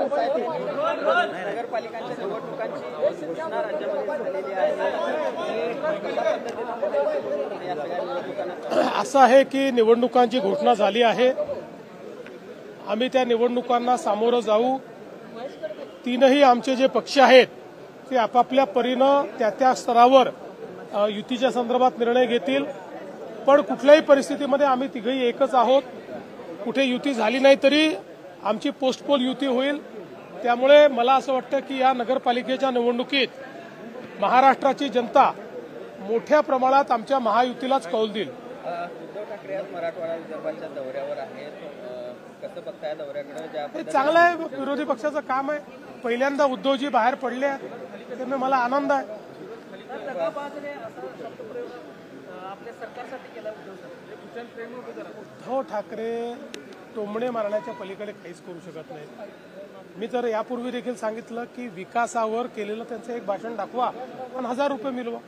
नगरपालिकांच्या निवडणुकांची घोषणा राज्यामध्ये झालेली आहे। असं आहे की निवडणुकांची घोषणा झाली आहे। आम्ही त्या निवडणुकांना सामोरं जाऊ। तीनही आमचे जे पक्ष आहेत ते आपापल्या परीनं त्या स्तरावर युतीच्या संदर्भात निर्णय घेतील। पण कुठल्याही परिस्थितीमध्ये आम्ही तिघही एकच आहोत। कुठे युती झाली नाही तरी आमची पोस्टपोल युती होईल। त्यामुळे मला असं वाटतं की या नगरपालिकेच्या निवडणुकीत महाराष्ट्राची जनता मोठ्या प्रमाणात आमच्या महायुतीलाच कौल देईल। उद्धव ठाकरे आज मराठवाडा विदर्भाच्या दौऱ्यावर आहेत। कसं बघताय दौऱ्याकडे? हे चांगलं आहे, विरोधी पक्षाचं काम आहे। पहिल्यांदा उद्धवजी बाहेर पडले आहेत, त्यामुळे मला आनंद आहे। उद्धव ठाकरे टोमणे मारण्याच्या पलीकडे काहीच करू शकत नाही। मी तर यापूर्वी देखील सांगितलं की विकासावर केलेलं त्यांचं एक भाषण दाखवा आणि 1000 रुपये मिळवा।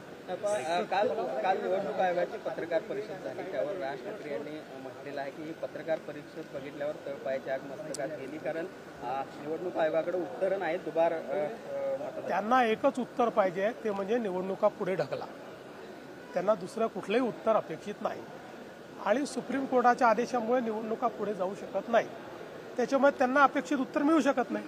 काल निवडणूक आयोगाची पत्रकार परिषद झाली, त्यावर राज ठाकरे यांनी म्हटलेलं आहे की ही पत्रकार परिषद बघितल्यावर तळपायाची आग मस्तकात गेली, कारण निवडणूक आयोगाकडे उत्तर नाही। त्यांना एकच उत्तर पाहिजे, ते म्हणजे निवडणुका पुढे ढकला। त्यांना दुसरं कुठलंही उत्तर अपेक्षित नाही आणि सुप्रीम कोर्टाच्या आदेशामुळे निवडणुका पुढे जाऊ शकत नाही। त्याच्यामुळे त्यांना अपेक्षित उत्तर मिळू शकत नाही।